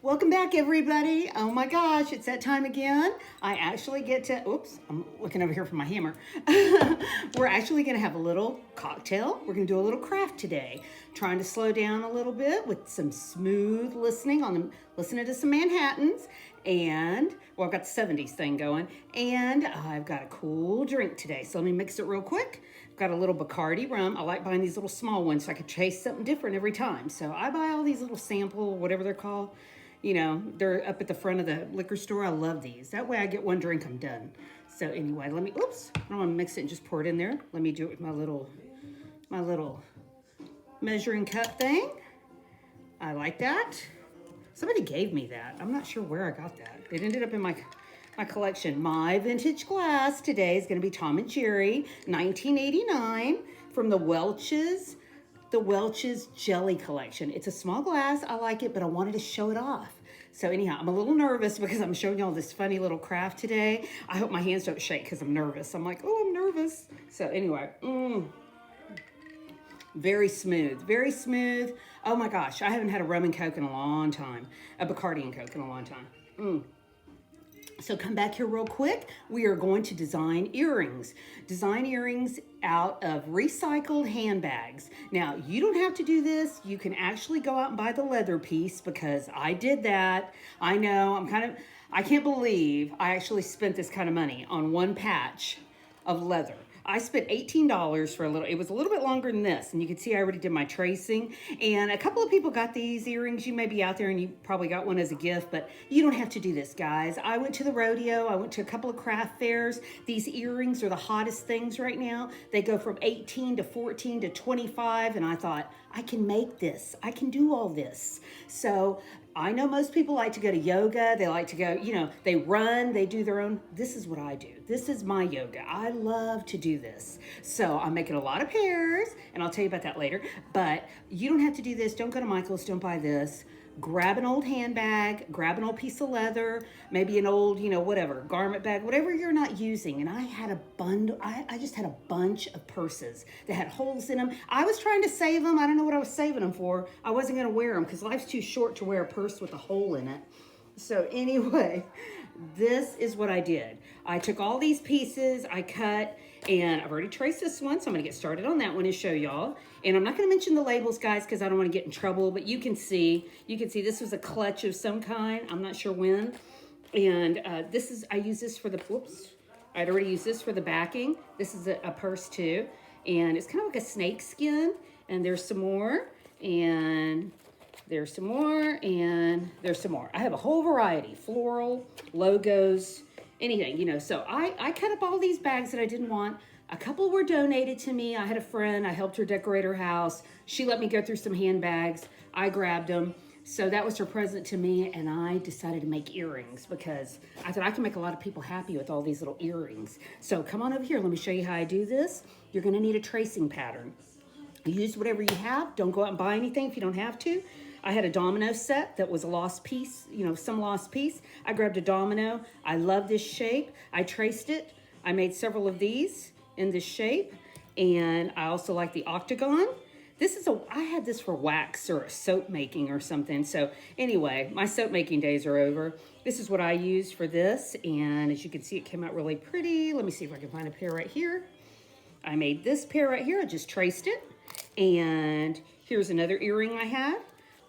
Welcome back, everybody. Oh my gosh, it's that time again. I actually get to, oops, I'm looking over here for my hammer. We're actually going to have a little cocktail. We're going to do a little craft today. Trying to slow down a little bit with some smooth listening to some Manhattans. And, well, I've got the 70s thing going. And I've got a cool drink today. So let me mix it real quick. I've got a little Bacardi rum. I like buying these little small ones so I could taste something different every time. So I buy all these little sample, whatever they're called. You know, they're up at the front of the liquor store. I love these. That way I get one drink, I'm done. So anyway, I don't want to mix it and just pour it in there. Let me do it with my little measuring cup thing. I like that. Somebody gave me that. I'm not sure where I got that. It ended up in my collection. My vintage glass today is going to be Tom and Jerry, 1989, from the Welch's Jelly Collection. It's a small glass. I like it, but I wanted to show it off. So anyhow, I'm a little nervous because I'm showing y'all this funny little craft today. I hope my hands don't shake because I'm nervous. I'm like, oh, I'm nervous. So anyway, very smooth, very smooth. Oh my gosh, I haven't had a rum and Coke in a long time. A Bacardi and Coke in a long time. So come back here real quick. We are going to design earrings. Design earrings out of recycled handbags. Now, you don't have to do this. You can actually go out and buy the leather piece because I did that. I know, I can't believe I actually spent this kind of money on one patch of leather. I spent $18 for it was a little bit longer than this, and you can see I already did my tracing, and a couple of people got these earrings. You may be out there and you probably got one as a gift, but you don't have to do this, guys. I went to the rodeo. I went to a couple of craft fairs. These earrings are the hottest things right now. They go from 18 to 14 to 25, and I thought, I can make this. I can do all this. So I know most people like to go to yoga. They like to go, they run, they do their own. This is what I do. This is my yoga. I love to do this. So I'm making a lot of pairs, and I'll tell you about that later. But you don't have to do this. Don't go to Michael's. Don't buy this. Grab an old handbag, grab an old piece of leather, maybe an old, whatever, garment bag, whatever you're not using. And I had a bundle, I just had a bunch of purses that had holes in them. I was trying to save them. I don't know what I was saving them for. I wasn't going to wear them because life's too short to wear a purse with a hole in it. So anyway, this is what I did. I took all these pieces, I cut, and I've already traced this one, so I'm gonna get started on that one and show y'all. And I'm not gonna mention the labels, guys, because I don't wanna get in trouble, but you can see this was a clutch of some kind. I'm not sure when. And I use this for the, I'd already used this for the backing. This is a purse too. And it's kind of like a snake skin. And there's some more, and there's some more, and there's some more. I have a whole variety, floral, logos, anything, So I cut up all these bags that I didn't want. A couple were donated to me. I had a friend, I helped her decorate her house. She let me go through some handbags. I grabbed them. So that was her present to me, and I decided to make earrings because I thought I can make a lot of people happy with all these little earrings. So come on over here, let me show you how I do this. You're gonna need a tracing pattern. Use whatever you have. Don't go out and buy anything if you don't have to. I had a domino set that was a lost piece, some lost piece. I grabbed a domino. I love this shape. I traced it. I made several of these in this shape. And I also like the octagon. I had this for wax or soap making or something. So anyway, my soap making days are over. This is what I used for this. And as you can see, it came out really pretty. Let me see if I can find a pair right here. I made this pair right here. I just traced it. And here's another earring I had.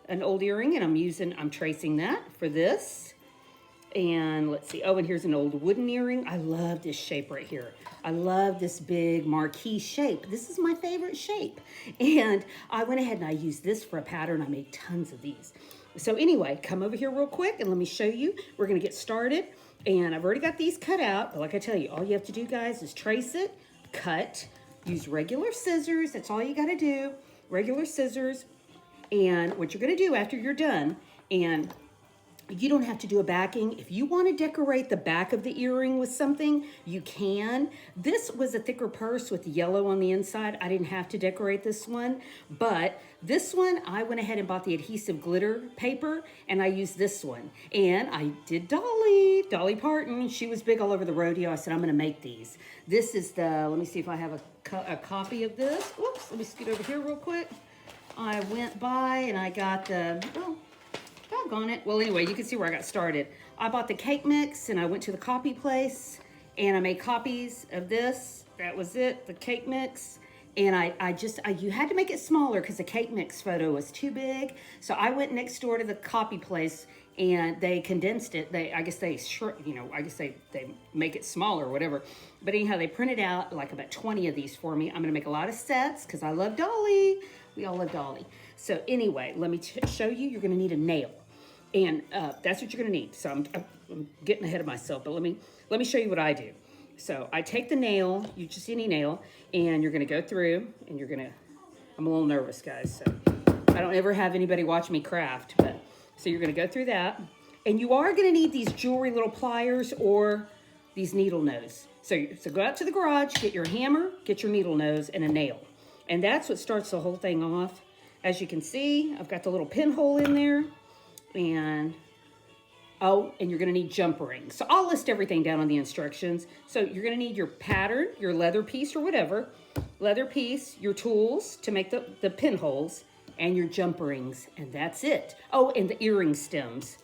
An old earring, and I'm tracing that for this. And let's see, and here's an old wooden earring. I love this shape right here. I love this big marquee shape. This is my favorite shape. And I went ahead and I used this for a pattern. I made tons of these. So anyway, come over here real quick and let me show you. We're gonna get started. And I've already got these cut out, but like I tell you, all you have to do, guys, is trace it, cut, use regular scissors. That's all you gotta do, regular scissors. And what you're going to do after you're done, and you don't have to do a backing. If you want to decorate the back of the earring with something, you can. This was a thicker purse with yellow on the inside. I didn't have to decorate this one, but this one, I went ahead and bought the adhesive glitter paper, and I used this one. And I did Dolly Parton. She was big all over the rodeo. I said, I'm going to make these. This is let me see if I have a copy of this. Let me scoot over here real quick. I went by and I got doggone it. Well, anyway, you can see where I got started. I bought the cake mix and I went to the copy place and I made copies of this. That was it, the cake mix. And you had to make it smaller because the cake mix photo was too big. So I went next door to the copy place and they condensed it. I guess they make it smaller or whatever. But anyhow, they printed out like about 20 of these for me. I'm gonna make a lot of sets because I love Dolly. We all love Dolly. So anyway, let me show you. You're gonna need a nail. And that's what you're gonna need. So I'm getting ahead of myself, but let me show you what I do. So I take the nail, you just any nail, and you're gonna go through and I'm a little nervous, guys, so I don't ever have anybody watch me craft, but so you're gonna go through that. And you are gonna need these jewelry little pliers or these needle nose. So go out to the garage, get your hammer, get your needle nose and a nail. And that's what starts the whole thing off. As you can see, I've got the little pinhole in there and you're gonna need jump rings. So I'll list everything down on the instructions. So you're gonna need your pattern, your leather piece or whatever, leather piece, your tools to make the pinholes, and your jump rings, and that's it. Oh, and the earring stems.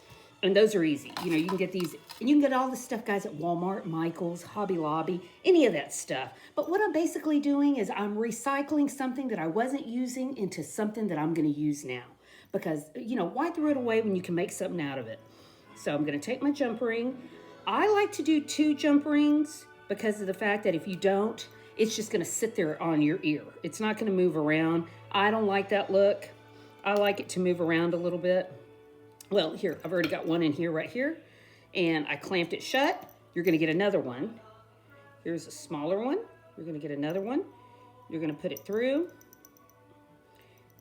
And those are easy. You know, you can get these, and you can get all this stuff, guys, at Walmart, Michael's, Hobby Lobby, any of that stuff. But what I'm basically doing is I'm recycling something that I wasn't using into something that I'm gonna use now. Because, you know, why throw it away when you can make something out of it? So I'm gonna take my jump ring. I like to do 2 jump rings because of the fact that if you don't, it's just gonna sit there on your ear. It's not gonna move around. I don't like that look. I like it to move around a little bit. Well, here, I've already got one in here, right here, and I clamped it shut. You're gonna get another one. Here's a smaller one. You're gonna get another one. You're gonna put it through,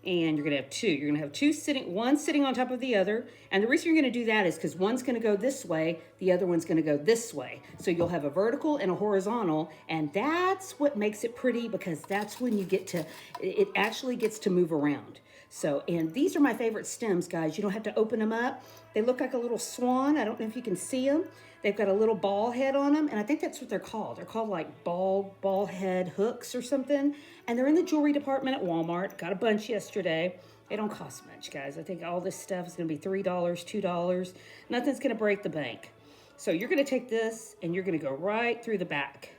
and you're gonna have 2. You're gonna have 2 one sitting on top of the other. And the reason you're gonna do that is because one's gonna go this way, the other one's gonna go this way. So you'll have a vertical and a horizontal, and that's what makes it pretty because that's when you get to, it actually gets to move around. So, and these are my favorite stems, guys. You don't have to open them up. They look like a little swan. I don't know if you can see them. They've got a little ball head on them, and I think that's what they're called. They're called like ball head hooks or something, and they're in the jewelry department at Walmart. Got a bunch yesterday. They don't cost much, guys. I think all this stuff is gonna be $3, $2. Nothing's gonna break the bank. So you're gonna take this, and you're gonna go right through the back.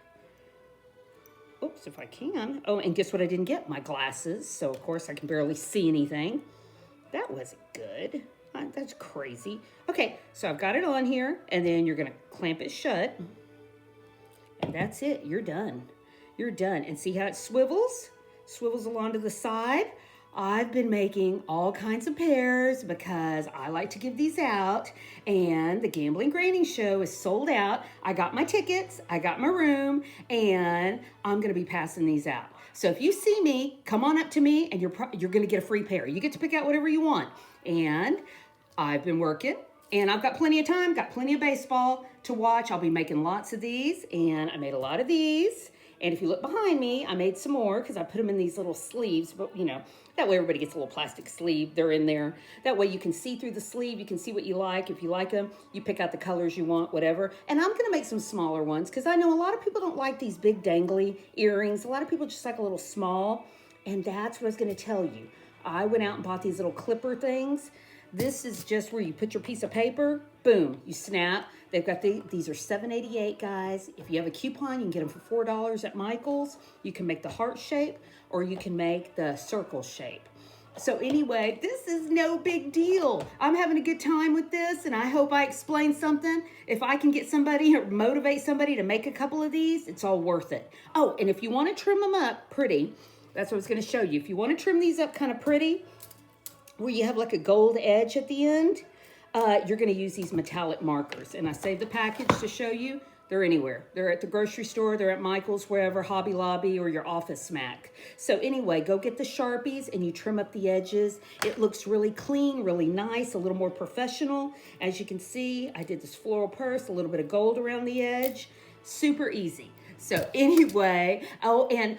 Oops, if I can. Oh, and guess what I didn't get? My glasses. So, of course, I can barely see anything. That wasn't good. That's crazy. Okay, so I've got it on here, and then you're going to clamp it shut. And that's it. You're done. You're done. And see how it swivels? Swivels along to the side. I've been making all kinds of pairs because I like to give these out, and the Gambling Granny Show is sold out. I got my tickets, I got my room, and I'm gonna be passing these out. So if you see me, come on up to me, and you're gonna get a free pair. You get to pick out whatever you want. And I've been working, and I've got plenty of time, got plenty of baseball to watch. I'll be making lots of these, and I made a lot of these. And if you look behind me, I made some more because I put them in these little sleeves, but you know, that way everybody gets a little plastic sleeve. They're in there. That way you can see through the sleeve. You can see what you like. If you like them, you pick out the colors you want, whatever. And I'm going to make some smaller ones because I know a lot of people don't like these big dangly earrings. A lot of people just like a little small. And that's what I was going to tell you. I went out and bought these little clipper things. This is just where you put your piece of paper, boom, you snap. They've got these are $7.88, guys. If you have a coupon, you can get them for $4 at Michael's. You can make the heart shape or you can make the circle shape. So anyway, this is no big deal. I'm having a good time with this, and I hope I explained something. If I can get somebody or motivate somebody to make a couple of these, it's all worth it. Oh, and if you want to trim them up pretty, that's what I was going to show you. If you want to trim these up kind of pretty, where you have like a gold edge at the end, you're going to use these metallic markers. And I saved the package to show you. They're anywhere. They're at the grocery store, they're at Michael's, wherever, Hobby Lobby, or your Office Smack. So anyway, go get the Sharpies and you trim up the edges. It looks really clean, really nice, a little more professional. As you can see, I did this floral purse, a little bit of gold around the edge. Super easy. So anyway, oh, and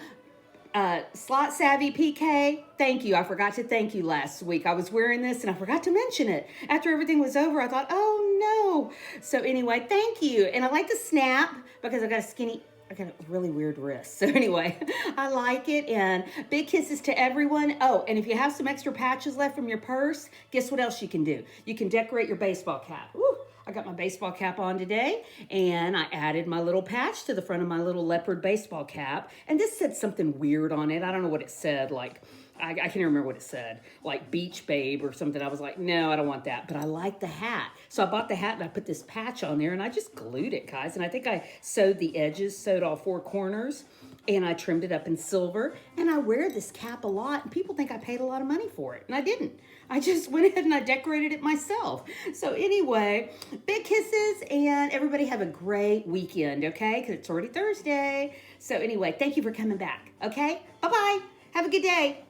Slot Savvy PK, thank you. I forgot to thank you last week. I was wearing this and I forgot to mention it. After everything was over, I thought, oh no. So anyway, thank you. And I like the snap because I got a skinny I got a really weird wrist. So anyway, I like it, and big kisses to everyone. Oh, and if you have some extra patches left from your purse, guess what else you can do? You can decorate your baseball cap. Woo! I got my baseball cap on today, and I added my little patch to the front of my little leopard baseball cap. And this said something weird on it. I don't know what it said, like, I can't remember what it said, like beach babe or something. I was like, no, I don't want that. But I like the hat. So I bought the hat and I put this patch on there and I just glued it, guys. And I think I sewed the edges, sewed all four corners, and I trimmed it up in silver. And I wear this cap a lot, and people think I paid a lot of money for it. And I didn't. I just went ahead and I decorated it myself. So anyway, big kisses, and everybody have a great weekend, okay? Because it's already Thursday. So anyway, thank you for coming back, okay? Bye-bye. Have a good day.